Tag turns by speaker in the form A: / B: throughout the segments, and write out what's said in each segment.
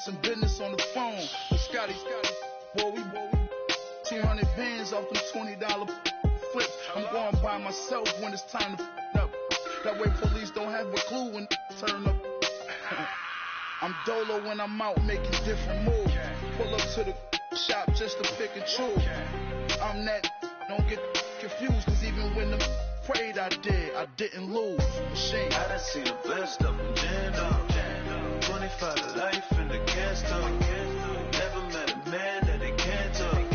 A: some business on the phone. Scotty, boy, we 200 bands off them $20 flips. I'm going by myself when it's time to up. That way police don't have a clue when turn up. I'm dolo when I'm out making different moves. Pull up to the shop just to pick and choose. I'm that, don't get confused, cause even when the prayed I didn't lose. Machine.
B: I done seen the best of them jammed up. 25 to life and they can't stop. Never met a man that they can't talk.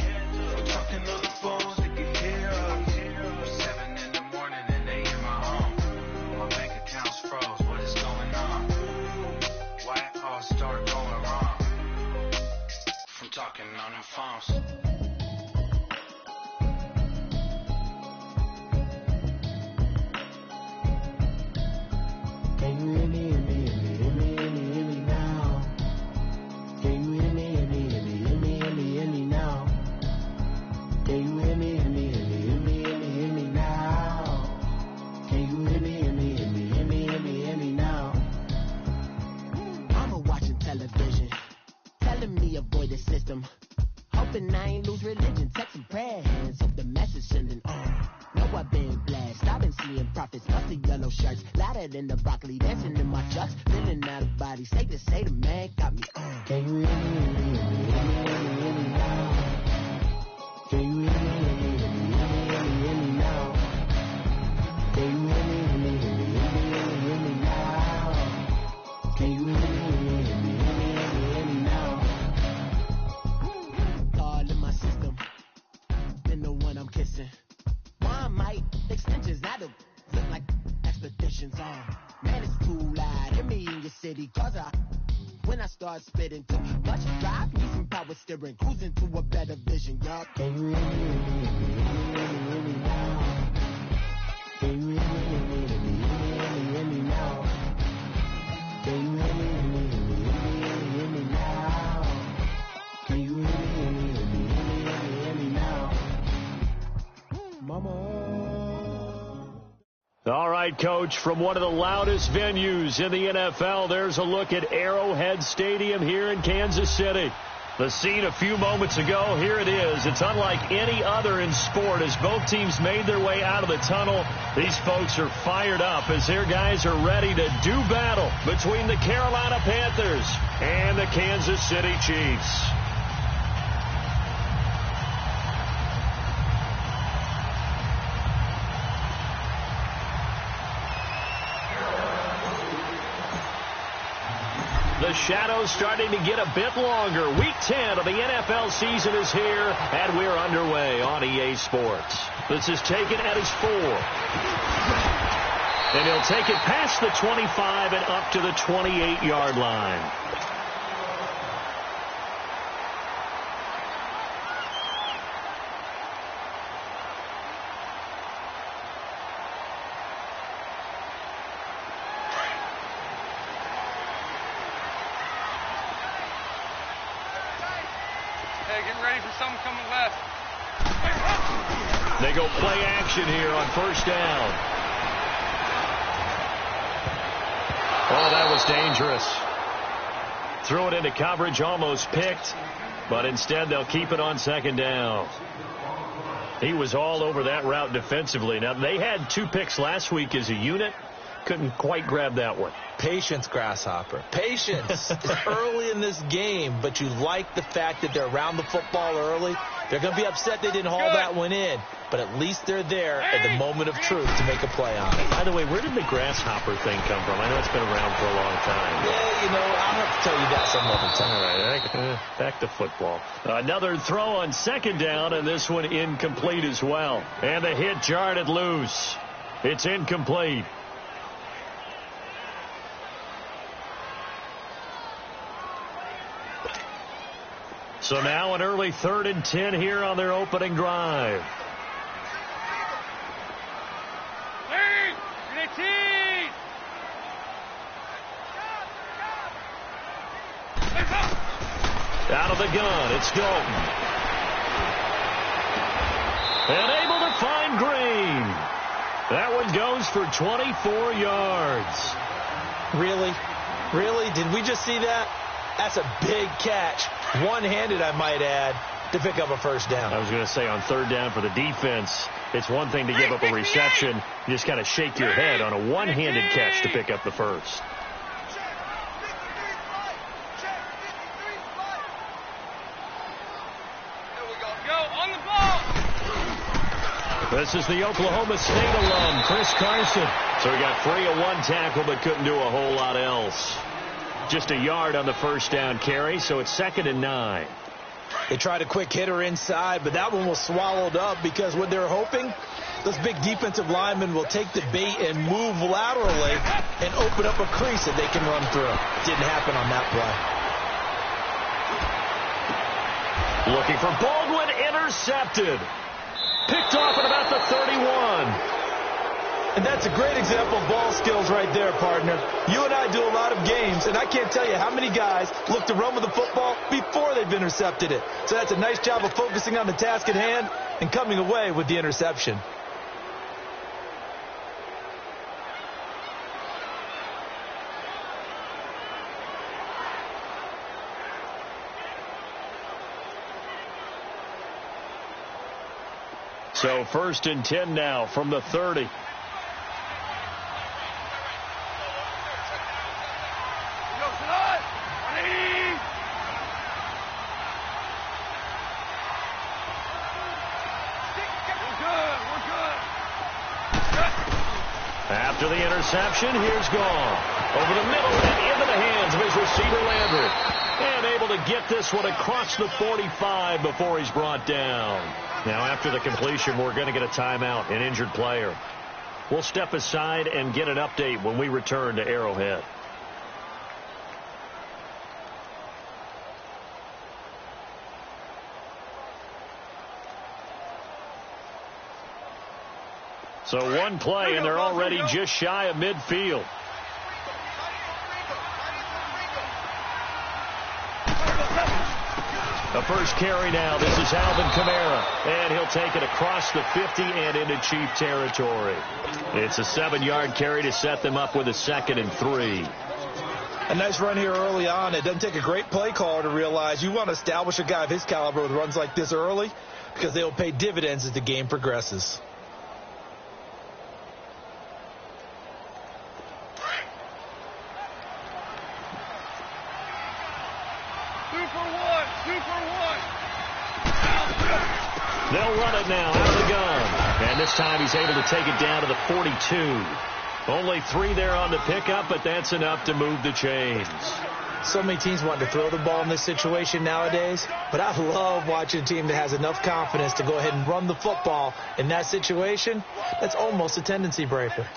B: Talking on the phones, they can hear us. 7 in the morning and they in my home. My bank account's froze, what is going on? Why it all start going wrong? From talking on the phones.
C: Can you hear me, hear me, hear me, hear me, hear me, hear me now? Can you hear me, hear me, hear me, hear me, hear me, hear me now? Can you hear me, hear me, hear me, hear me, hear me, hear me now? Can you hear me, hear me, hear me, hear me, hear me, hear me now? Mama watching television, telling me avoid the system, hoping I ain't lose religion, texting prayer hands, hope the message sending on. Know I've been blessed, I've been seeing prophets, musty yellow shirts, louder than the broccoli, dancing in my chucks, feeling out of body, say the man got me on. Can you hear me, hear me, hear me, hear me, hear me, hear me now? Can you hear me, hear me, hear me, hear me, hear me, hear me now? Can you hear me, hear me, hear me, hear me, hear me, hear me now? Can you hear me, hear me, hear me, hear me, hear me, hear me now? God in my system, been the one I'm kissing. Might extensions that'll look like expeditions on. Man, it's too loud. Hear me in your city, cause when I start spitting too much drive, need some power steering, cruising to a better vision, y'all. Can you hear me, hear me, hear me, hear me now? Can you hear me, hear me, hear me, hear me, hear me now? Can you hear me, hear me, hear me, hear me, hear me now? Can you hear me, hear me, hear me, hear me, hear me now? Mama.
D: All right, Coach, from one of the loudest venues in the NFL, there's a look at Arrowhead Stadium here in Kansas City. The scene a few moments ago, here it is. It's unlike any other in sport as both teams made their way out of the tunnel. These folks are fired up as their guys are ready to do battle between the Carolina Panthers and the Kansas City Chiefs. The shadow's starting to get a bit longer. Week 10 of the NFL season is here, and we're underway on EA Sports. This is taken at his 4. And he'll take it past the 25 and up to the 28-yard line. They go play action here on first down. Oh, that was dangerous. Threw it into coverage, almost picked, but instead they'll keep it on second down. He was all over that route defensively. Now, they had 2 picks last week as a unit. Couldn't quite grab that one.
E: Patience, Grasshopper. Patience. It's early in this game, but you like the fact that they're around the football early. They're going to be upset they didn't haul that one in, but at least they're there at the moment of truth to make a play on it.
D: By the way, where did the Grasshopper thing come from? I know it's been around for a long time.
E: Yeah, you know, I'll have to tell you that some other time.
D: All right, back to football. Another throw on second down, and this one incomplete as well. And the hit jarred it loose. It's incomplete. So now an early 3rd and 10 here on their opening drive. Out of the gun, it's Dalton. And able to find Green. That one goes for 24 yards.
E: Really? Really? Did we just see that? That's a big catch, one-handed, I might add, to pick up a first down.
D: I was going to say, on third down for the defense, it's one thing to give up a reception. You just kind of shake your head on a one-handed catch to pick up the first. This is the Oklahoma State alum, Chris Carson. So he got free of one tackle but couldn't do a whole lot else. Just a yard on the first down carry, so it's 2nd and 9.
E: They tried a quick hitter inside, but that one was swallowed up because what they're hoping, those big defensive linemen will take the bait and move laterally and open up a crease that they can run through. Didn't happen on that play.
D: Looking for Baldwin, intercepted. Picked off at about the 31.
E: And that's a great example of ball skills right there, partner. You and I do a lot of games, and I can't tell you how many guys look to run with the football before they've intercepted it. So that's a nice job of focusing on the task at hand and coming away with the interception.
D: So 1st and 10 now from the 30. After the interception, here's gone. Over the middle and into the hands of his receiver, Landry. And able to get this one across the 45 before he's brought down. Now, after the completion, we're going to get a timeout, an injured player. We'll step aside and get an update when we return to Arrowhead. So one play, and they're already just shy of midfield. The first carry now. This is Alvin Kamara. And he'll take it across the 50 and into Chief territory. It's a 7-yard carry to set them up with a 2nd and 3.
E: A nice run here early on. It doesn't take a great play caller to realize you want to establish a guy of his caliber with runs like this early because they will pay dividends as the game progresses.
D: They'll run it now out of the gun. And this time he's able to take it down to the 42. Only 3 there on the pickup, but that's enough to move the chains.
E: So many teams want to throw the ball in this situation nowadays, but I love watching a team that has enough confidence to go ahead and run the football in that situation. That's almost a tendency breaker.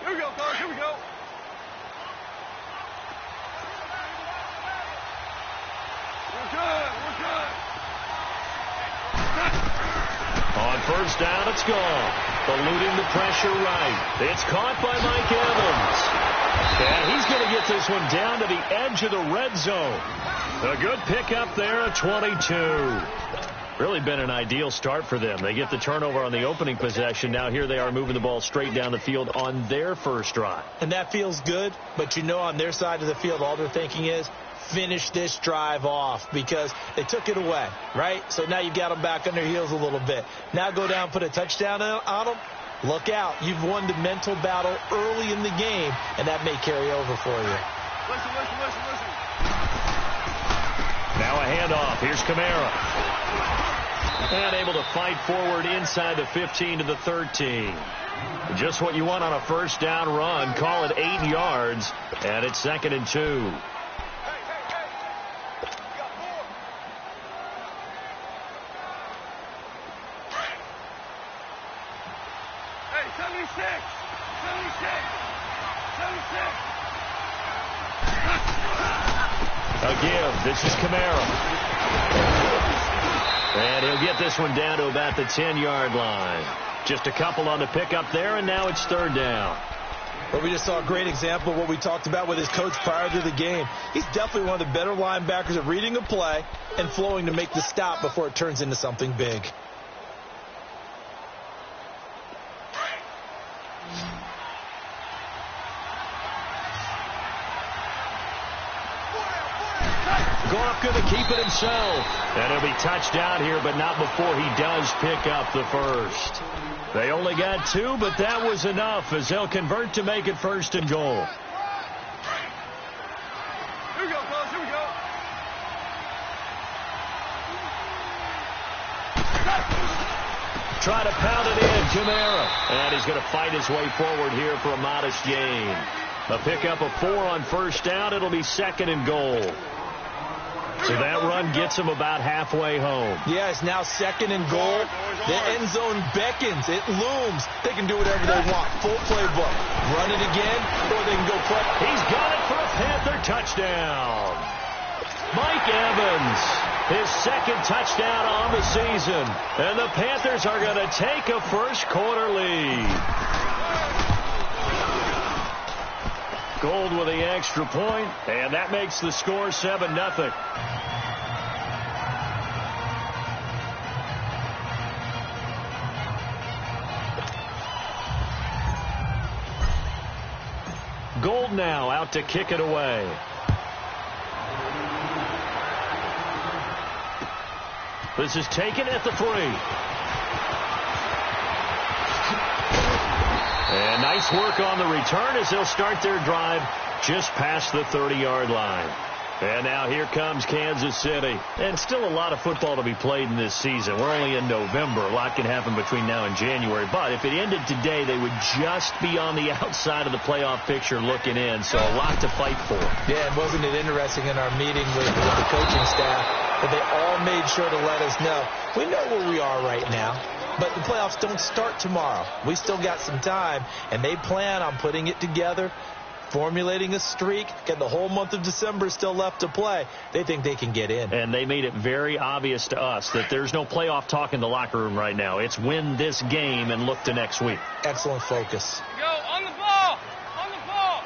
A: Here we go, guys. Here we go. We're good. We're good.
D: On first down, it's gone. Eluding the pressure right. It's caught by Mike Evans. And he's going to get this one down to the edge of the red zone. A good pickup there at 22. Really been an ideal start for them. They get the turnover on the opening possession. Now here they are moving the ball straight down the field on their first drive.
E: And that feels good, but you know on their side of the field all they're thinking is finish this drive off because they took it away, right? So now you've got them back on their heels a little bit. Now go down, put a touchdown on them. Look out. You've won the mental battle early in the game, and that may carry over for you.
A: Listen.
D: Now a handoff. Here's Kamara. And able to fight forward inside the 15 to the 13. Just what you want on a first down run. Call it 8 yards, and it's 2nd and 2.
A: Hey, 76.
D: A give. This is Kamara. And he'll get this one down to about the 10-yard line. Just a couple on the pickup there, and now it's 3rd down.
E: But we just saw a great example of what we talked about with his coach prior to the game. He's definitely one of the better linebackers at reading a play and flowing to make the stop before it turns into something big.
D: Goff going to keep it himself. And he'll be touchdown here, but not before he does pick up the first. They only got 2, but that was enough as they'll convert to make it 1st and goal.
A: Here we go, fellas. Here we go.
D: Try to pound it in, Kamara. And he's going to fight his way forward here for a modest gain. A pickup of 4 on 1st down. It'll be 2nd and goal. So that run gets him about halfway home.
E: Yeah, it's now 2nd and goal. The end zone beckons. It looms. They can do whatever they want. Full playbook. Run it again, or they can go play.
D: He's got it for a Panther touchdown. Mike Evans, his 2nd touchdown on the season. And the Panthers are going to take a first-quarter lead. Gold with the extra point, and that makes the score 7-0. Gold now out to kick it away. This is taken at the 3. And nice work on the return as they'll start their drive just past the 30-yard line. And now here comes Kansas City. And still a lot of football to be played in this season. We're only in November. A lot can happen between now and January. But if it ended today, they would just be on the outside of the playoff picture looking in. So a lot to fight for.
E: Yeah, and wasn't it interesting in our meeting with the coaching staff that they all made sure to let us know, we know where we are right now. But the playoffs don't start tomorrow. We still got some time, and they plan on putting it together, formulating a streak, getting the whole month of December still left to play. They think they can get in.
D: And they made it very obvious to us that there's no playoff talk in the locker room right now. It's win this game and look to next week.
E: Excellent focus.
A: Go, on the ball! On the ball!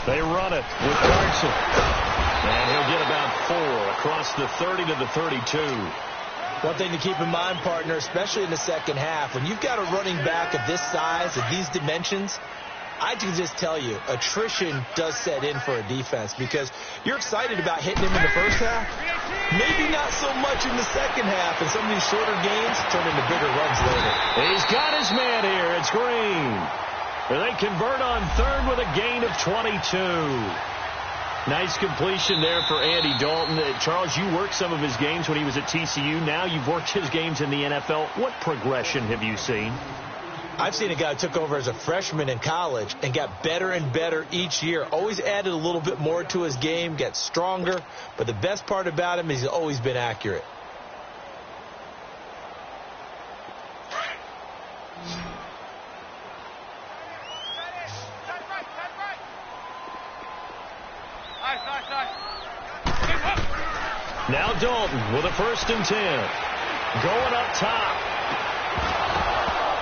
D: They run it with Carson. And he'll get about 4 across the 30 to the 32.
E: One thing to keep in mind, partner, especially in the second half, when you've got a running back of this size, of these dimensions, I can just tell you, attrition does set in for a defense because you're excited about hitting him in the first half. Maybe not so much in the second half, and some of these shorter gains turn into bigger runs later.
D: He's got his man here. It's Green. And they convert on 3rd with a gain of 22. Nice completion there for Andy Dalton. Charles, you worked some of his games when he was at TCU. Now you've worked his games in the NFL. What progression have you seen?
E: I've seen a guy who took over as a freshman in college and got better and better each year. Always added a little bit more to his game, got stronger. But the best part about him is he's always been accurate.
D: Now Dalton with a 1st and 10. Going up top.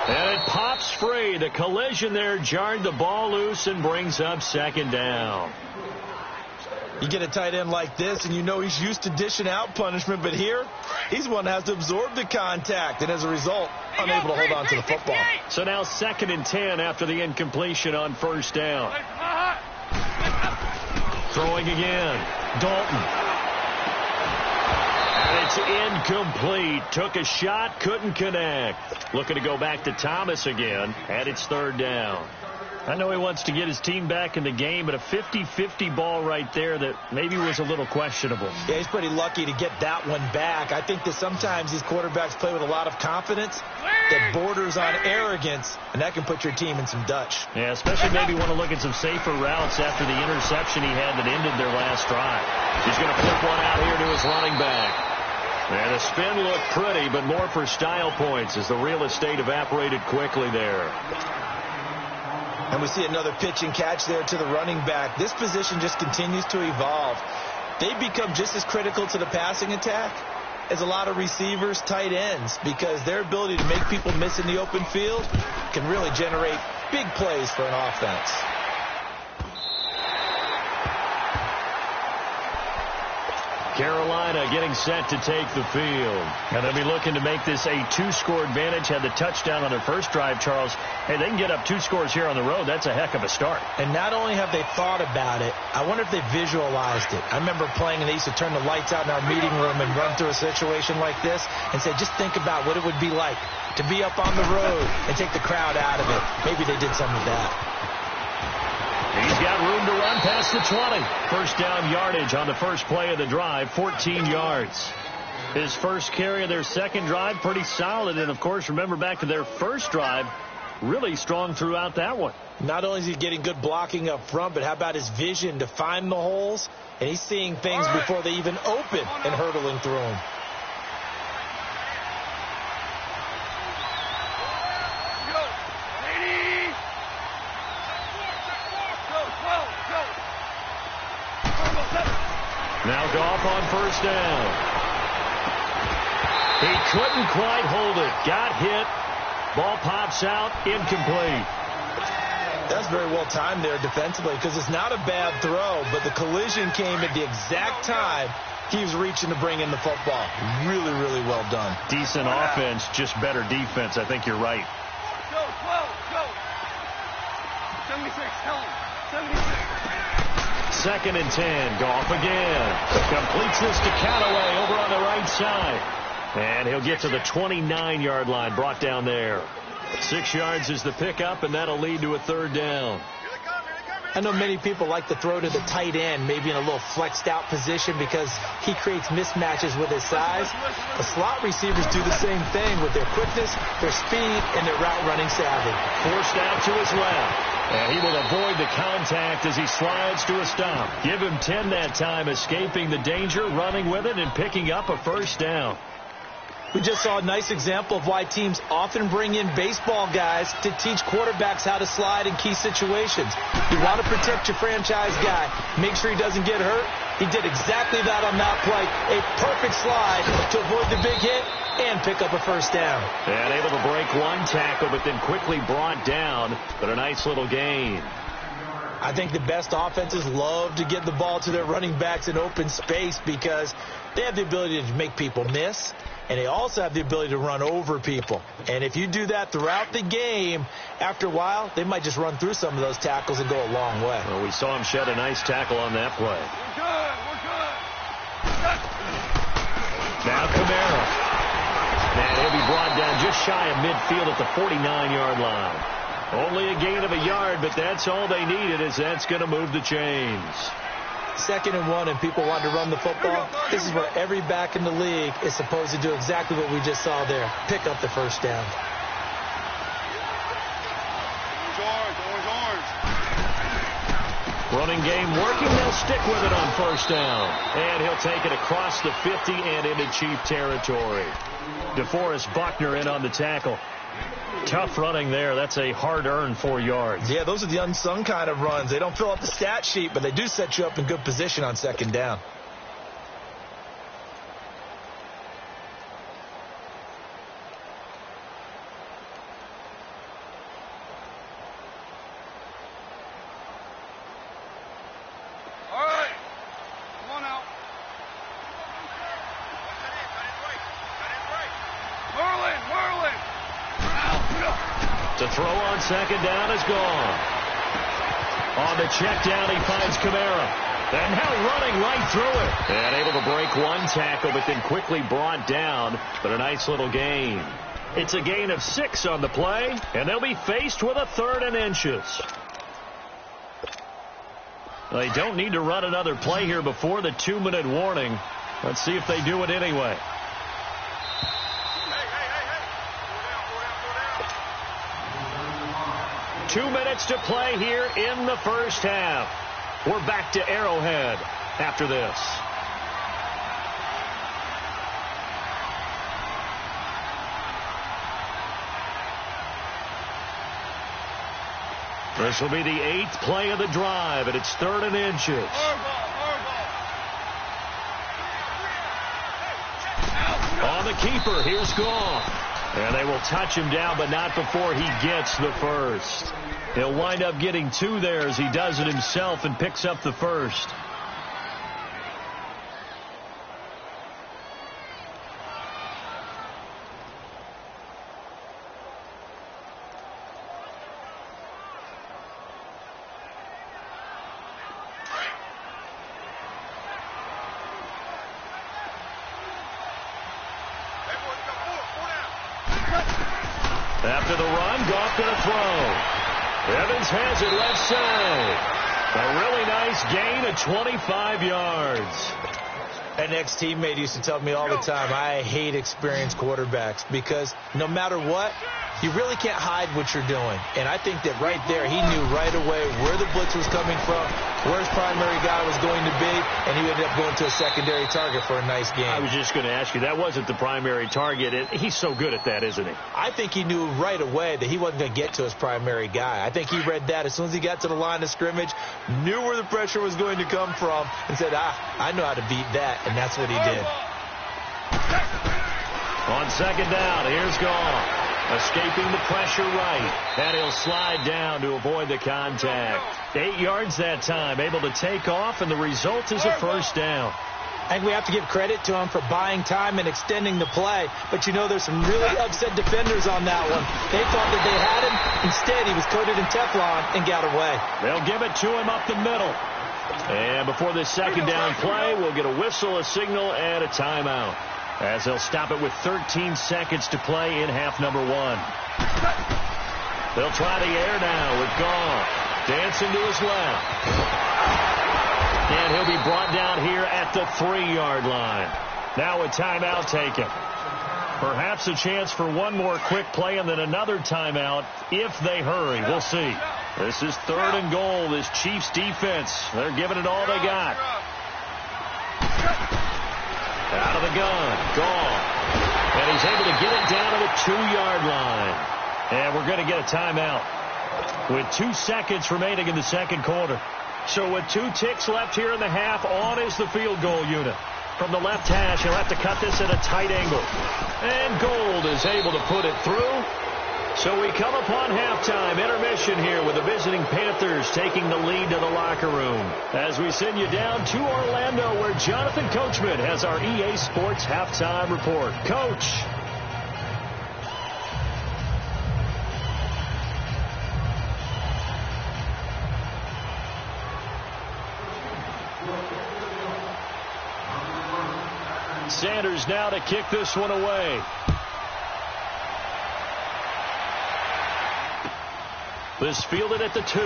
D: And it pops free. The collision there jarred the ball loose and brings up 2nd down.
E: You get a tight end like this, and you know he's used to dishing out punishment, but here, he's one that has to absorb the contact, and as a result, unable to hold on to the football.
D: So now 2nd and 10 after the incompletion on 1st down. Throwing again. Dalton. And it's incomplete. Took a shot, couldn't connect. Looking to go back to Thomas again, and it's 3rd down. I know he wants to get his team back in the game, but a 50-50 ball right there that maybe was a little questionable.
E: Yeah, he's pretty lucky to get that one back. I think that sometimes these quarterbacks play with a lot of confidence that borders on arrogance, and that can put your team in some Dutch.
D: Yeah, especially maybe want to look at some safer routes after the interception he had that ended their last drive. He's going to flip one out here to his running back. And the spin looked pretty, but more for style points as the real estate evaporated quickly there.
E: And we see another pitch and catch there to the running back. This position just continues to evolve. They become just as critical to the passing attack as a lot of receivers, tight ends, because their ability to make people miss in the open field can really generate big plays for an offense.
D: Carolina getting set to take the field. And they'll be looking to make this a 2-score advantage. Had the touchdown on their first drive, Charles. Hey, they can get up 2 scores here on the road. That's a heck of a start.
E: And not only have they thought about it, I wonder if they visualized it. I remember playing, and they used to turn the lights out in our meeting room and run through a situation like this and say, just think about what it would be like to be up on the road and take the crowd out of it. Maybe they did some of that.
D: He's got room to run past the 20. First down yardage on the first play of the drive, 14 yards. His first carry of their second drive, pretty solid. And, of course, remember back to their first drive, really strong throughout that one.
E: Not only is he getting good blocking up front, but how about his vision to find the holes? And he's seeing things before they even open and hurdling through them.
D: Now Goff on first down. He couldn't quite hold it. Got hit. Ball pops out. Incomplete.
E: That's very well timed there defensively because it's not a bad throw, but the collision came at the exact time he was reaching to bring in the football. Really, really well done.
D: Decent offense, just better defense. I think you're right.
A: Go. 76, tell him. 76.
D: 2nd and 10. Goff again. Completes this to Callaway over on the right side. And he'll get to the 29-yard line, brought down there. 6 yards is the pickup, and that'll lead to a 3rd down.
E: I know many people like to throw to the tight end, maybe in a little flexed out position because he creates mismatches with his size. The slot receivers do the same thing with their quickness, their speed, and their route running savvy.
D: Forced out to his left. And he will avoid the contact as he slides to a stop. Give him 10 that time, escaping the danger, running with it, and picking up a first down.
E: We just saw a nice example of why teams often bring in baseball guys to teach quarterbacks how to slide in key situations. You want to protect your franchise guy. Make sure he doesn't get hurt. He did exactly that on that play. A perfect slide to avoid the big hit and pick up a first down.
D: And able to break one tackle, but then quickly brought down. But a nice little gain.
E: I think the best offenses love to get the ball to their running backs in open space because they have the ability to make people miss. And they also have the ability to run over people. And if you do that throughout the game, after a while, they might just run through some of those tackles and go a long way.
D: Well, we saw him shed a nice tackle on that play.
A: We're good.
D: Now Kamara. And he'll be brought down just shy of midfield at the 49-yard line. Only a gain of a yard, but that's all they needed, as that's going to move the chains.
E: 2nd and 1 and people want to run the football. This is where every back in the league is supposed to do exactly what we just saw there. Pick up the first down.
D: Running game working. They'll stick with it on first down. And he'll take it across the 50 and into Chief territory. DeForest Buckner in on the tackle. Tough running there. That's a hard-earned 4 yards.
E: Yeah, those are the unsung kind of runs. They don't fill up the stat sheet, but they do set you up in good position on 2nd down.
A: All right. Come on out. Merlin.
D: To throw on 2nd down is gone. On the check down, he finds Kamara. And now running right through it. And able to break one tackle, but then quickly brought down. But a nice little gain. It's a gain of 6 on the play, and they'll be faced with a 3rd and inches. They don't need to run another play here before the 2-minute warning. Let's see if they do it anyway. Two minutes to play here in the first half. We're back to Arrowhead after this. This will be the 8th play of the drive, and it's 3rd and inches. On the keeper, here's Goff. And they will touch him down, but not before he gets the first. He'll wind up getting 2 there as he does it himself and picks up the first. to the run. Goff going to throw. Evans has it left side. A really nice gain of 25 yards.
E: An ex-teammate used to tell me all the time, I hate experienced quarterbacks because no matter what, you really can't hide what you're doing. And I think that right there, he knew right away where the blitz was coming from, where his primary guy was going to be, and he ended up going to a secondary target for a nice game.
D: I was just going to ask you, that wasn't the primary target. He's so good at that, isn't he?
E: I think he knew right away that he wasn't going to get to his primary guy. I think he read that as soon as he got to the line of scrimmage, knew where the pressure was going to come from, and said, I know how to beat that, and that's what he did.
D: On second down, here's Goff. Escaping the pressure right. And he'll slide down to avoid the contact. 8 yards that time. Able to take off, and the result is a first down.
E: I think we have to give credit to him for buying time and extending the play. But, you know, there's some really upset defenders on that one. They thought that they had him. Instead, he was coated in Teflon and got away.
D: They'll give it to him up the middle. And before this second down play, we'll get a whistle, a signal, and a timeout, as they'll stop it with 13 seconds to play in half number 1. They'll try the air now with Goff. Dancing to his left. And he'll be brought down here at the 3-yard line. Now a timeout taken. Perhaps a chance for one more quick play and then another timeout if they hurry. We'll see. This is 3rd and goal. This Chiefs defense, they're giving it all they got. Out of the gun, Goff. And he's able to get it down to the 2-yard line. And we're going to get a timeout with 2 seconds remaining in the second quarter. So with 2 ticks left here in the half, on is the field goal unit. From the left hash, he'll have to cut this at a tight angle. And Gold is able to put it through. So we come upon halftime intermission here with the visiting Panthers taking the lead to the locker room. As we send you down to Orlando, where Jonathan Coachman has our EA Sports halftime report. Coach. Sanders now to kick this one away. This fielded at the 2.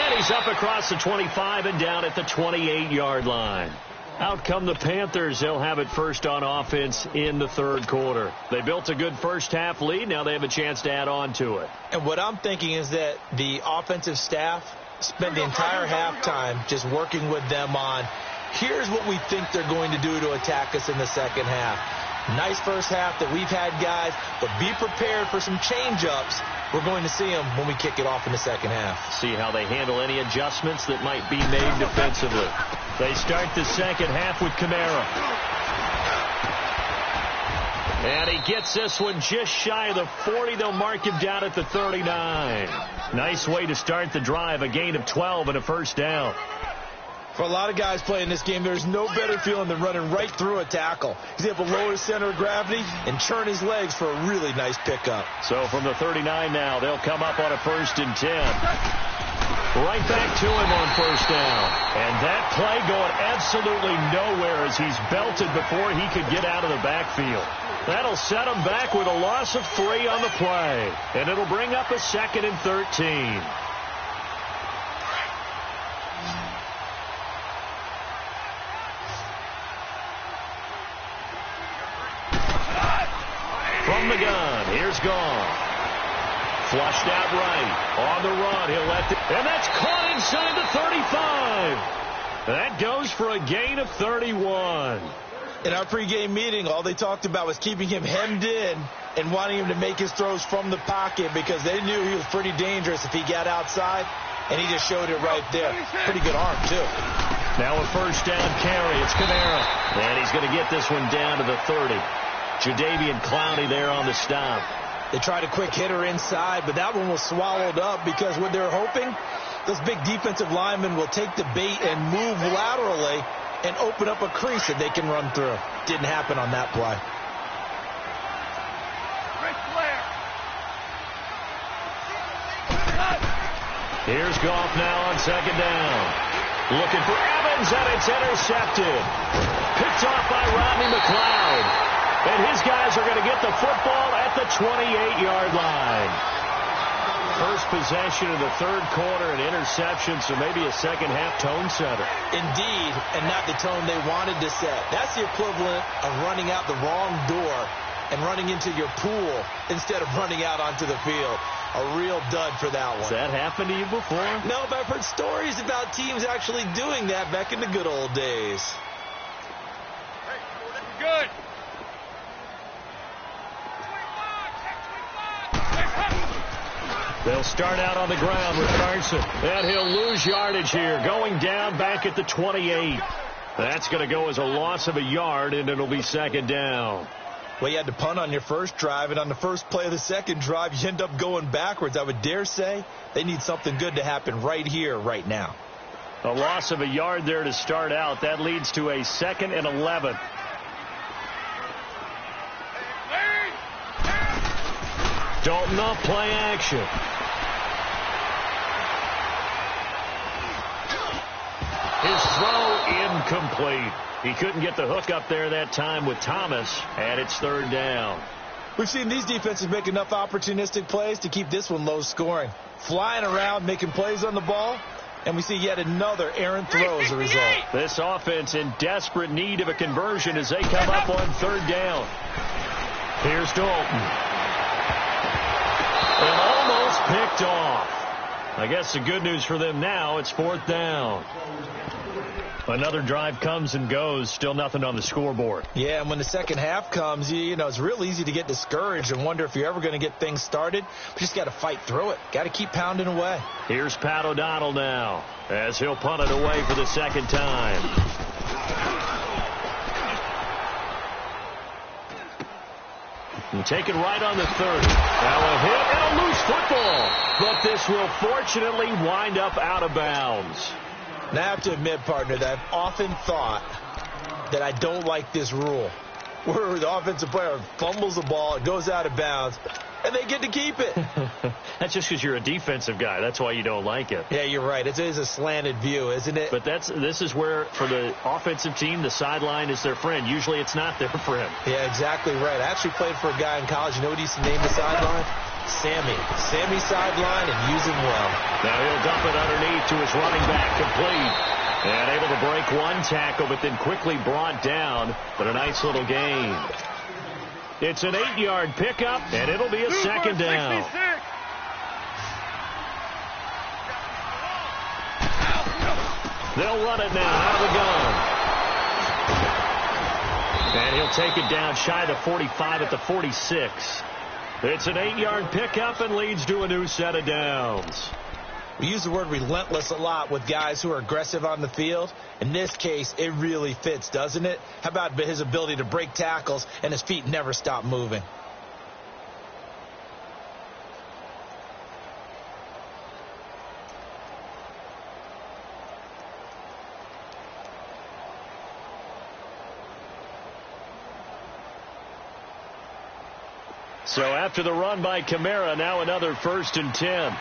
D: And he's up across the 25 and down at the 28-yard line. Out come the Panthers. They'll have it first on offense in the third quarter. They built a good first half lead. Now they have a chance to add on to it.
E: And what I'm thinking is that the offensive staff spent the entire halftime just working with them on, here's what we think they're going to do to attack us in the second half. Nice first half that we've had, guys, but be prepared for some change-ups. We're going to see them when we kick it off in the second half.
D: See how they handle any adjustments that might be made defensively. They start the second half with Kamara. And he gets this one just shy of the 40. They'll mark him down at the 39. Nice way to start the drive, a gain of 12 and a first down.
E: For a lot of guys playing this game, there's no better feeling than running right through a tackle. He's able to lower his center of gravity and churn his legs for a really nice pickup.
D: So from the 39 now, they'll come up on a 1st and 10. Right back to him on first down. And that play going absolutely nowhere as he's belted before he could get out of the backfield. That'll set him back with a loss of 3 on the play. And it'll bring up a 2nd and 13. From the gun, here's Goff. Flushed out right. On the run, he'll let and that's caught inside the 35. That goes for a gain of 31.
E: In our pregame meeting, all they talked about was keeping him hemmed in and wanting him to make his throws from the pocket because they knew he was pretty dangerous if he got outside, and he just showed it right there. Pretty good arm, too.
D: Now a first down carry. It's Kamara. And he's going to get this one down to the 30. Jadeveon Clowney there on the stop.
E: They tried a quick hitter inside, but that one was swallowed up because what they're hoping, those big defensive linemen will take the bait and move laterally and open up a crease that they can run through. Didn't happen on that play.
D: Here's Goff now on second down. Looking for Evans, and it's intercepted. Picked off by Rodney McLeod. And his guys are going to get the football at the 28-yard line. First possession of the third quarter, an interception, so maybe a second-half tone setter.
E: Indeed, and not the tone they wanted to set. That's the equivalent of running out the wrong door and running into your pool instead of running out onto the field. A real dud for that one.
D: Has that happened to you before?
E: No, but I've heard stories about teams actually doing that back in the good old days.
A: Good.
D: They'll start out on the ground with Carson. And he'll lose yardage here. Going down back at the 28. That's going to go as a loss of a yard, and it'll be second down.
E: Well, you had to punt on your first drive, and on the first play of the second drive, you end up going backwards. I would dare say they need something good to happen right here, right now.
D: A loss of a yard there to start out. That leads to a 2nd and 11. Dalton off play action. His throw incomplete. He couldn't get the hook up there that time with Thomas, and it's third down.
E: We've seen these defenses make enough opportunistic plays to keep this one low scoring. Flying around, making plays on the ball, and we see yet another errant throw as a result.
D: This offense in desperate need of a conversion as they come up on third down. Here's Dalton. And almost picked off. I guess the good news for them now, it's fourth down. Another drive comes and goes, still nothing on the scoreboard.
E: Yeah, and when the second half comes, you know, it's real easy to get discouraged and wonder if you're ever going to get things started. But you just got to fight through it. Got to keep pounding away.
D: Here's Pat O'Donnell now as he'll punt it away for the second time. And taken right on the 30. Now a hit and a loose football. But this will fortunately wind up out of bounds.
E: Now, I have to admit, partner, that I've often thought that I don't like this rule, where the offensive player fumbles the ball, it goes out of bounds, and they get to keep it.
D: That's just because you're a defensive guy. That's why you don't like it.
E: Yeah, you're right. It is a slanted view, isn't it?
D: But this is where, for the offensive team, the sideline is their friend. Usually it's not their friend.
E: Yeah, exactly right. I actually played for a guy in college. You know what he used to name the sideline? Sammy. Sammy sideline, and use him well.
D: Now he'll dump it underneath to his running back, complete. And able to break one tackle, but then quickly brought down. But a nice little gain. It's an 8-yard pickup, and it'll be a second down. They'll run it now out of the gun. And he'll take it down shy of the 45 at the 46. It's an 8-yard pickup and leads to a new set of downs.
E: We use the word relentless a lot with guys who are aggressive on the field. In this case, it really fits, doesn't it? How about his ability to break tackles and his feet never stop moving?
D: So after the run by Kamara, now another 1st and 10.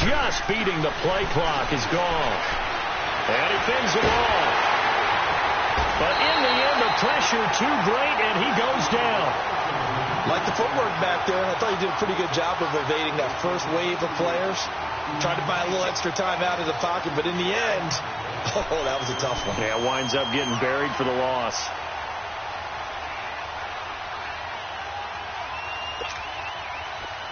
D: Just beating the play clock is gone. And he fins the ball. But in the end, the pressure too great, and he goes down.
E: Like the footwork back there, I thought he did a pretty good job of evading that first wave of players. Tried to buy a little extra time out of the pocket, but in the end, oh, that was a tough one.
D: Yeah, winds up getting buried for the loss.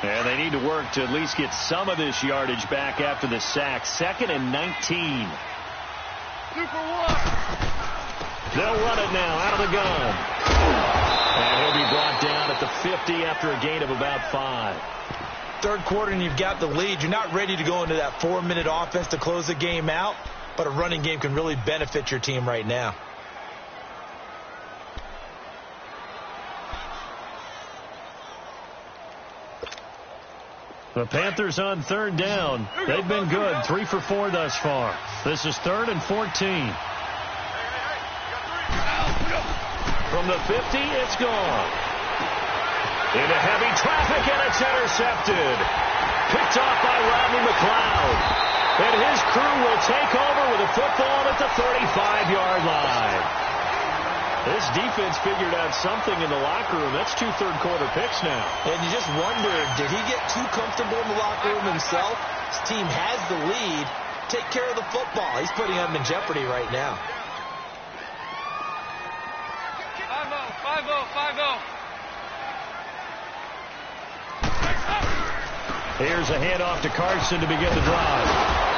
D: And they need to work to at least get some of this yardage back after the sack. 2nd and 19. They'll run it now out of the gun. And he'll be brought down at the 50 after a gain of about 5.
E: Third quarter and you've got the lead. You're not ready to go into that 4-minute offense to close the game out, but a running game can really benefit your team right now.
D: The Panthers on third down. They've been good. 3 for 4 thus far. This is 3rd and 14. From the 50, it's gone. Into heavy traffic, and it's intercepted. Picked off by Rodney McLeod. And his crew will take over with a football at the 35-yard line. This defense figured out something in the locker room. That's 2 third-quarter picks now.
E: And you just wonder, did he get too comfortable in the locker room himself? His team has the lead. Take care of the football. He's putting them in jeopardy right now.
F: 5-0.
D: Here's a handoff to Carson to begin the drive.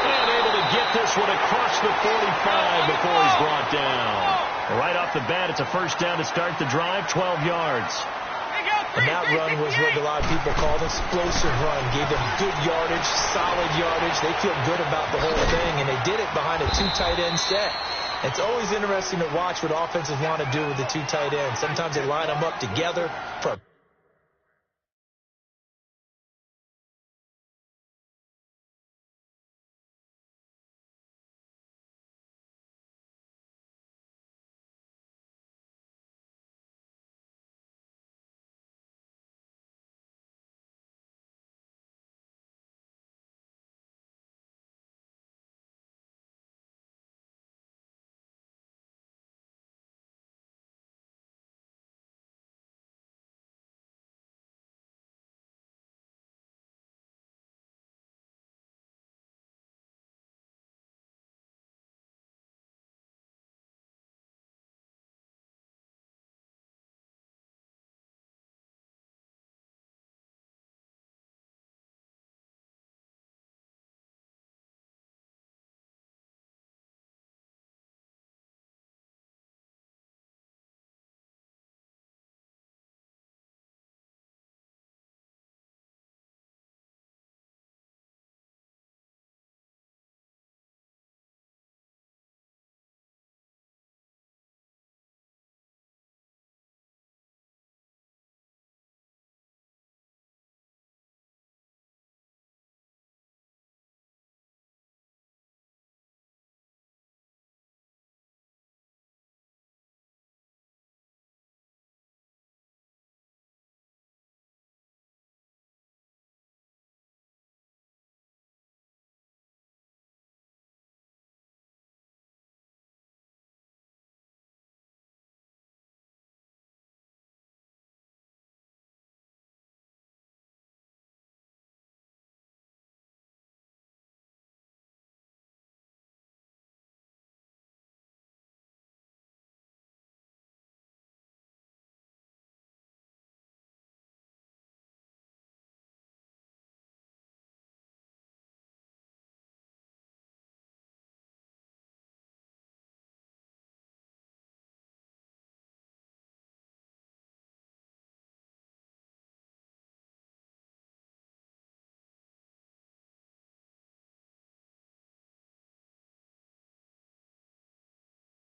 D: And able to get this one across the 45 before he's brought down. Right off the bat, it's a first down to start the drive, 12 yards.
E: And that run was what a lot of people call an explosive run. Gave them good yardage, solid yardage. They feel good about the whole thing, and they did it behind a 2 tight end set. It's always interesting to watch what offenses want to do with the 2 tight ends. Sometimes they line them up together for a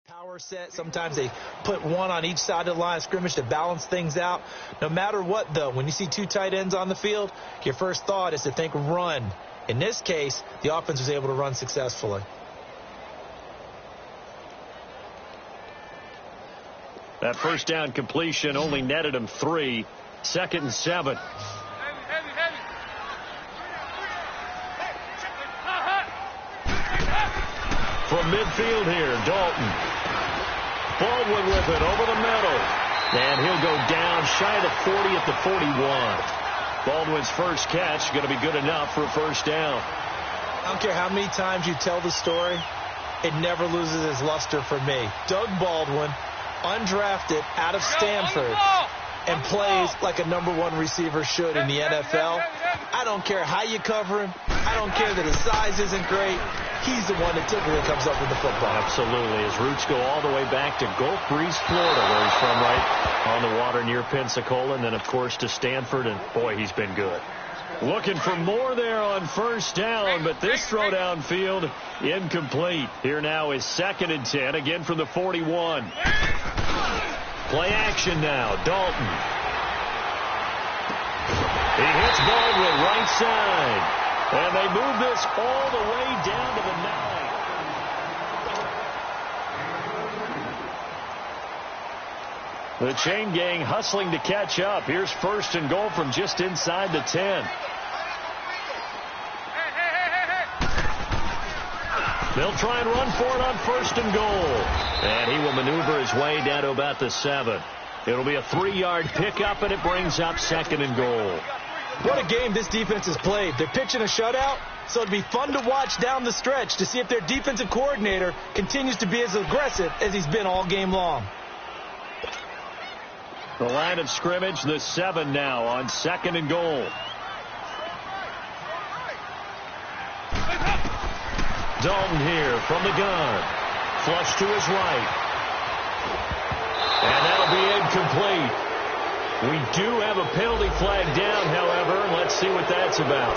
E: power set. Sometimes they put one on each side of the line of scrimmage to balance things out. No matter what, though, when you see 2 tight ends on the field, your first thought is to think run. In this case, the offense was able to run successfully.
D: That first down completion only netted him 3. 2nd and 7. From midfield here, Dalton. Baldwin with it over the middle. And he'll go down shy of the 40 at the 41. Baldwin's first catch going to be good enough for a first down.
E: I don't care how many times you tell the story, it never loses its luster for me. Doug Baldwin, undrafted out of Stanford, and plays like a #1 receiver should in the NFL. I don't care how you cover him. I don't care that his size isn't great. He's the one that typically comes up with the football.
D: Absolutely. His roots go all the way back to Gulf Breeze, Florida, where he's from, right on the water near Pensacola, and then, of course, to Stanford, and, boy, he's been good. Looking for more there on first down, but this throw downfield incomplete. Here now is 2nd and 10, again from the 41. Play action now, Dalton. He hits Baldwin right side. And they move this all the way down to the 9. The chain gang hustling to catch up. Here's 1st and goal from just inside the 10. They'll try and run for it on 1st and goal. And he will maneuver his way down to about the 7. It'll be a 3-yard pickup, and it brings up 2nd and goal.
E: What a game this defense has played. They're pitching a shutout, so it'd be fun to watch down the stretch to see if their defensive coordinator continues to be as aggressive as he's been all game long.
D: The line of scrimmage, the 7 now on 2nd and goal. Dalton here from the gun. Flush to his right. And that'll be incomplete. We do have a penalty flag down, however. Let's see what that's about.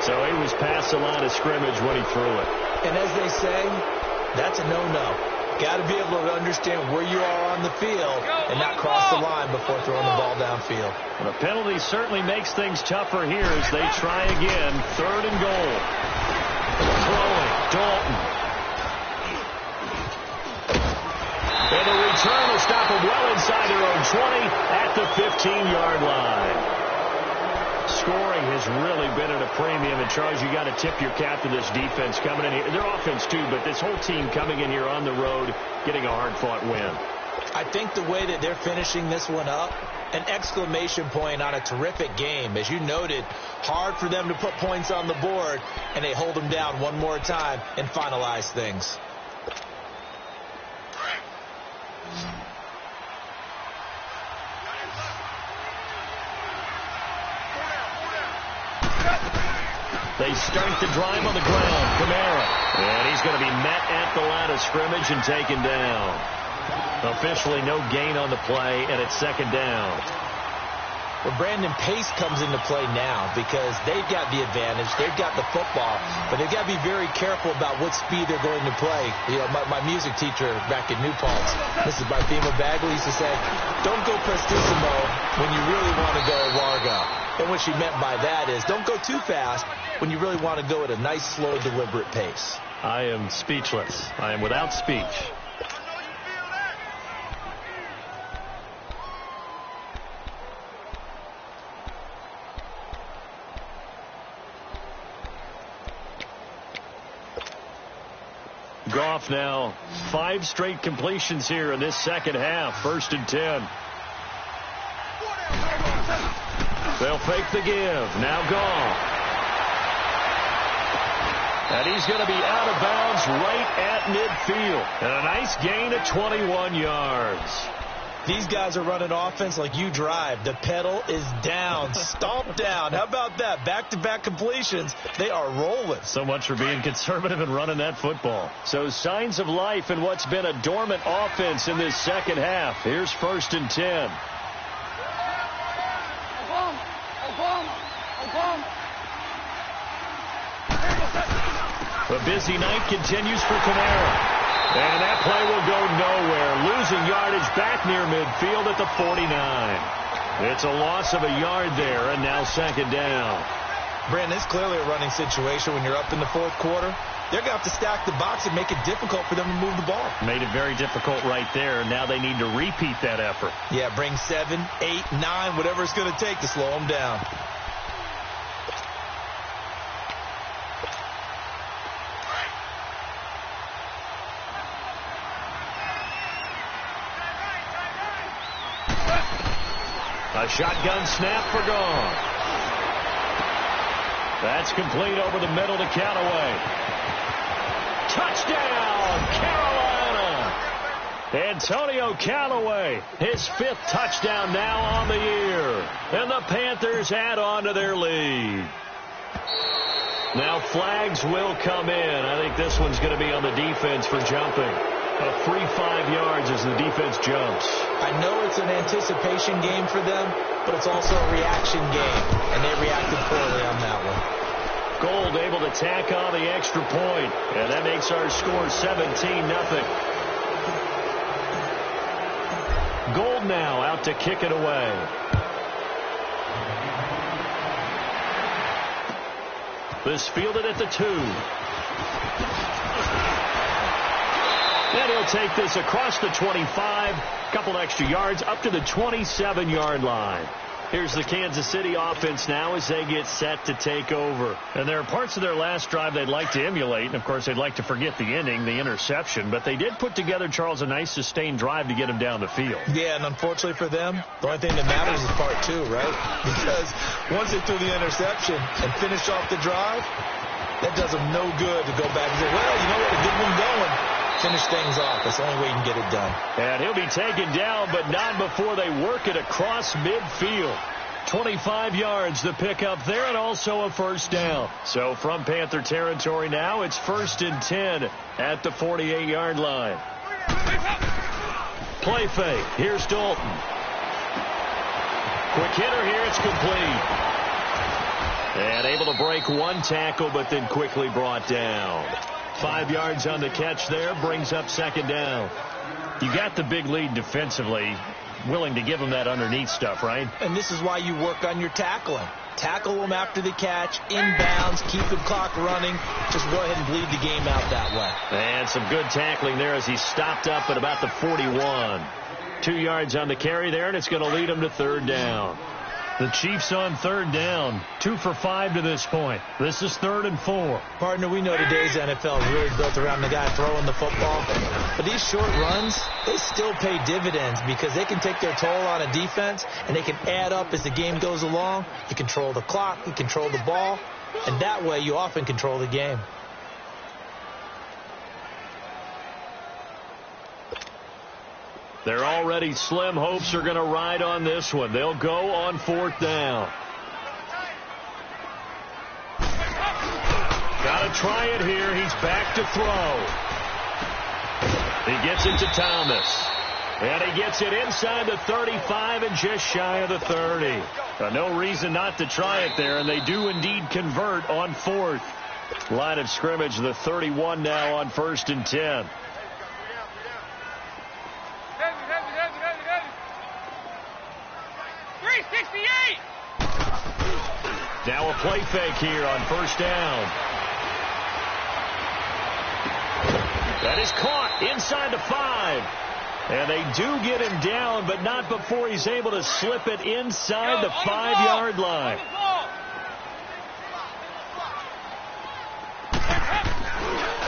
D: So he was past the line of scrimmage when he threw it.
E: And as they say, that's a no-no. Got to be able to understand where you are on the field and not cross the line before throwing the ball downfield.
D: The penalty certainly makes things tougher here as they try again. 3rd and goal. Throwing, Dalton. And the return will stop them well inside their own 20 at the 15-yard line. Scoring has really been at a premium. And, Charles, you got to tip your cap to this defense coming in here. Their offense, too, but this whole team coming in here on the road, getting a hard-fought win.
E: I think the way that they're finishing this one up, an exclamation point on a terrific game. As you noted, hard for them to put points on the board, and they hold them down one more time and finalize things.
D: They start the drive on the ground. Kamara. And he's going to be met at the line of scrimmage and taken down. Officially no gain on the play, and it's 2nd down.
E: Well, Brandon, pace comes into play now because they've got the advantage. They've got the football, but they've got to be very careful about what speed they're going to play. You know, my music teacher back in New Paltz, Mrs. Barthema Bagley, used to say, don't go prestissimo when you really want to go largo. And what she meant by that is don't go too fast when you really want to go at a nice, slow, deliberate pace.
D: I am speechless. I am without speech. Goff now 5 straight completions here in this second half. 1st and 10. They'll fake the give. Now Goff. And he's going to be out of bounds right at midfield. And a nice gain of 21 yards.
E: These guys are running offense like you drive. The pedal is down, stomped down. How about that? Back-to-back completions. They are rolling.
D: So much for being conservative and running that football. So signs of life in what's been a dormant offense in this second half. Here's 1st and 10. The busy night continues for Kamara. And that play will go nowhere. Losing yardage back near midfield at the 49. It's a loss of a yard there, and now 2nd down.
E: Brandon, it's clearly a running situation when you're up in the 4th quarter. They're going to have to stack the box and make it difficult for them to move the ball.
D: Made it very difficult right there. Now they need to repeat that effort.
E: Yeah, bring 7, 8, 9, whatever it's going to take to slow them down.
D: A shotgun snap for Goff. That's complete over the middle to Callaway. Touchdown, Carolina! Antonio Callaway, his 5th touchdown now on the year. And the Panthers add on to their lead. Now flags will come in. I think this one's going to be on the defense for jumping. A free 5 yards as the defense jumps.
E: I know it's an anticipation game for them, but it's also a reaction game, and they reacted poorly on that one.
D: Gold able to tack on the extra point, and that makes our score 17-0. Gold now out to kick it away. This fielded at the 2. And he'll take this across the 25, couple extra yards up to the 27-yard line. Here's the Kansas City offense now as they get set to take over. And there are parts of their last drive they'd like to emulate. And, of course, they'd like to forget the ending, the interception. But they did put together, Charles, a nice sustained drive to get him down the field.
E: Yeah, and unfortunately for them, the only thing that matters is part two, right? Because once they threw the interception and finished off the drive, that does them no good to go back and say, well, you know what, a good one going. Finish things off. That's the only way you can get it done.
D: And he'll be taken down, but not before they work it across midfield. 25 yards the pickup there, and also a first down. So from Panther territory now, it's 1st and 10 at the 48-yard line. Play fake. Here's Dalton. Quick hitter here. It's complete. And able to break one tackle, but then quickly brought down. 5 yards on the catch there, brings up 2nd down. You got the big lead defensively, willing to give them that underneath stuff, right?
E: And this is why you work on your tackling. Tackle them after the catch, inbounds, keep the clock running. Just go ahead and bleed the game out that way.
D: And some good tackling there as he stopped up at about the 41. 2 yards on the carry there, and it's going to lead him to 3rd down. The Chiefs on 3rd down, 2 for 5 to this point. This is 3rd and 4.
E: Partner, we know today's NFL is really built around the guy throwing the football. But these short runs, they still pay dividends because they can take their toll on a defense, and they can add up as the game goes along. You control the clock, you control the ball, and that way you often control the game.
D: They're already slim hopes are going to ride on this one. They'll go on 4th down. Got to try it here. He's back to throw. He gets it to Thomas. And he gets it inside the 35 and just shy of the 30. No reason not to try it there, and they do indeed convert on 4th. Line of scrimmage, the 31 now on 1st and 10. Now a play fake here on 1st down. That is caught inside the 5. And they do get him down, but not before he's able to slip it inside the 5-yard line.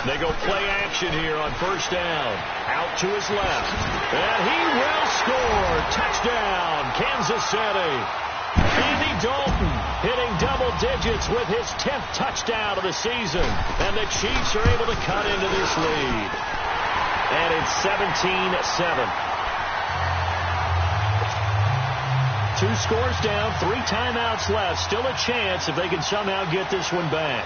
D: They go play action here on 1st down. Out to his left. And he will score. Touchdown, Kansas City. Andy Dalton hitting double digits with his 10th touchdown of the season. And the Chiefs are able to cut into this lead. And it's 17-7. 2 scores down, 3 timeouts left. Still a chance if they can somehow get this one back.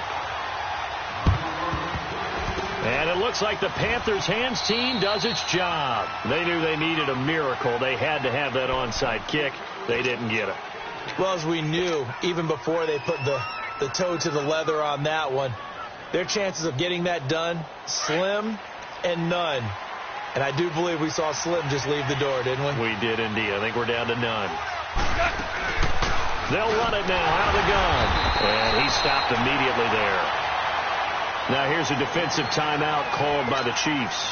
D: And it looks like the Panthers' hands team does its job. They knew they needed a miracle. They had to have that onside kick. They didn't get it.
E: Well, as we knew, even before they put the toe to the leather on that one, their chances of getting that done, slim and none. And I do believe we saw Slim just leave the door, didn't we?
D: We did indeed. I think we're down to none. They'll run it now out of the gun. And he stopped immediately there. Now here's a defensive timeout called by the Chiefs,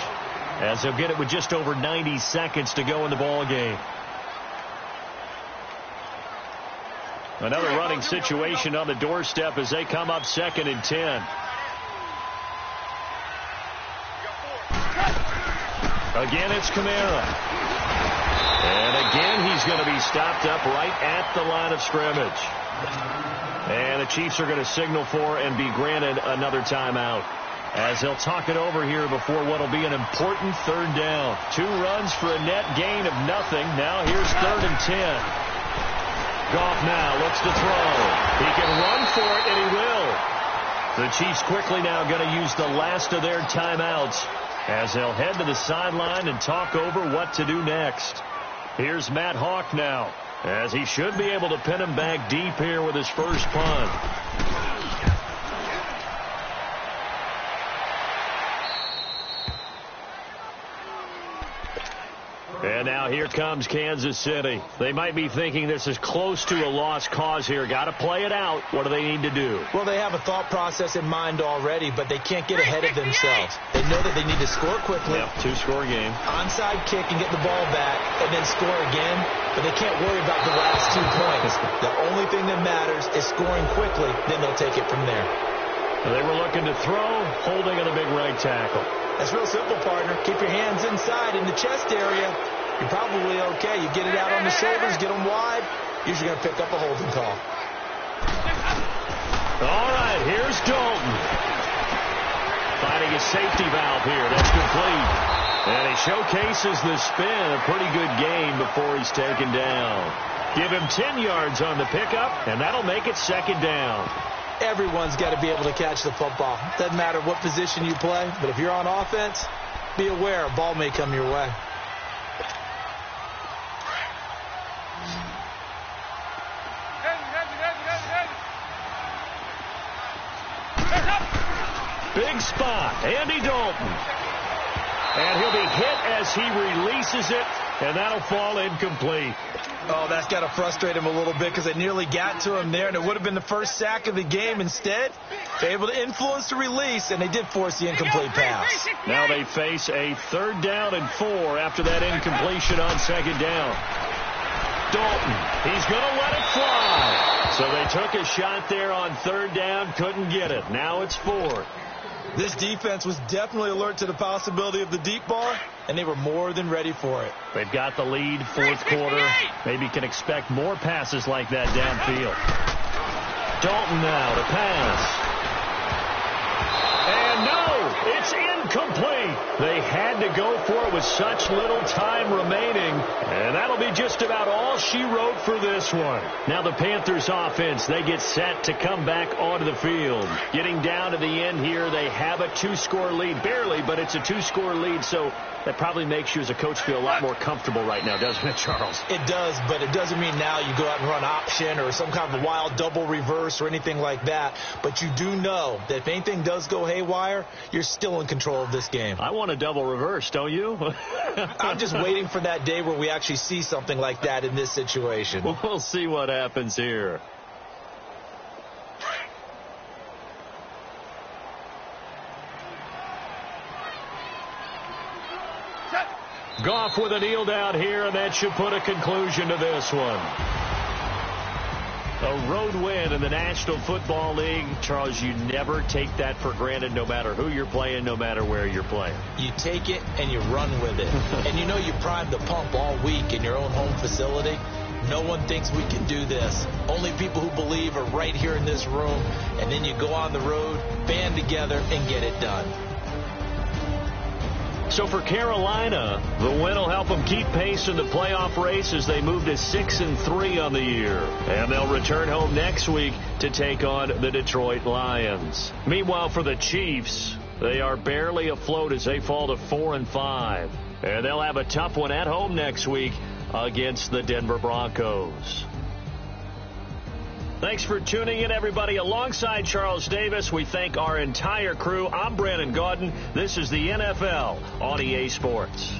D: as they'll get it with just over 90 seconds to go in the ball game. Another running situation on the doorstep as they come up 2nd and 10. Again, it's Kamara. And again, he's going to be stopped up right at the line of scrimmage. And the Chiefs are going to signal for and be granted another timeout, as they'll talk it over here before what will be an important 3rd down. 2 runs for a net gain of nothing. Now here's 3rd and 10. Goff now looks to throw. He can run for it, and he will. The Chiefs quickly now going to use the last of their timeouts, as they'll head to the sideline and talk over what to do next. Here's Matt Hawk now, as he should be able to pin him back deep here with his first punt. And now here comes Kansas City. They might be thinking this is close to a lost cause here. Got to play it out. What do they need to do?
E: Well, they have a thought process in mind already, but they can't get ahead of themselves. They know that they need to score quickly.
D: Yep, two-score game.
E: Onside kick and get the ball back and then score again, but they can't worry about the last 2 points. The only thing that matters is scoring quickly, then they'll take it from there.
D: They were looking to throw, holding on the big right tackle.
E: That's real simple, partner. Keep your hands inside in the chest area. You're probably okay. You get it out on the shoulders, get them wide. Usually going to pick up a holding call.
D: All right, here's Dalton. Finding a safety valve here. That's complete. And he showcases the spin. A pretty good game before he's taken down. Give him 10 yards on the pickup, and that'll make it second down.
E: Everyone's got to be able to catch the football. Doesn't matter what position you play, but if you're on offense, be aware a ball may come your way.
D: Big spot, Andy Dalton. And he'll be hit as he releases it, and that'll fall incomplete.
E: Oh, that's got to frustrate him a little bit because they nearly got to him there, and it would have been the first sack of the game. Instead, they're able to influence the release, and they did force the incomplete pass.
D: Now they face a 3rd down and 4 after that incompletion on 2nd down. Dalton, he's going to let it fly. So they took a shot there on 3rd down, couldn't get it. Now it's 4th.
E: This defense was definitely alert to the possibility of the deep ball, and they were more than ready for it.
D: They've got the lead, 4th quarter. Maybe can expect more passes like that downfield. Dalton now to pass. And no, it's incomplete. They had to go for it with such little time remaining, and that'll be just about all she wrote for this one. Now the Panthers offense, they get set to come back onto the field. Getting down to the end here, they have a 2-score lead. Barely, but it's a 2-score lead, so that probably makes you as a coach feel a lot more comfortable right now, doesn't it, Charles?
E: It does, but it doesn't mean now you go out and run option or some kind of a wild double reverse or anything like that. But you do know that if anything does go haywire, you're still in control of this game.
D: I want a double reverse, don't you?
E: I'm just waiting for that day where we actually see something like that in this situation.
D: We'll see what happens here. Goff with a kneel down here, and that should put a conclusion to this one. A road win in the National Football League. Charles, you never take that for granted no matter who you're playing, no matter where you're playing.
E: You take it and you run with it. And you know you primed the pump all week in your own home facility. No one thinks we can do this. Only people who believe are right here in this room. And then you go on the road, band together, and get it done.
D: So for Carolina, the win will help them keep pace in the playoff race as they move to 6-3 on the year. And they'll return home next week to take on the Detroit Lions. Meanwhile, for the Chiefs, they are barely afloat as they fall to 4-5. And they'll have a tough one at home next week against the Denver Broncos. Thanks for tuning in, everybody. Alongside Charles Davis, we thank our entire crew. I'm Brandon Gaudin. This is the NFL on EA Sports.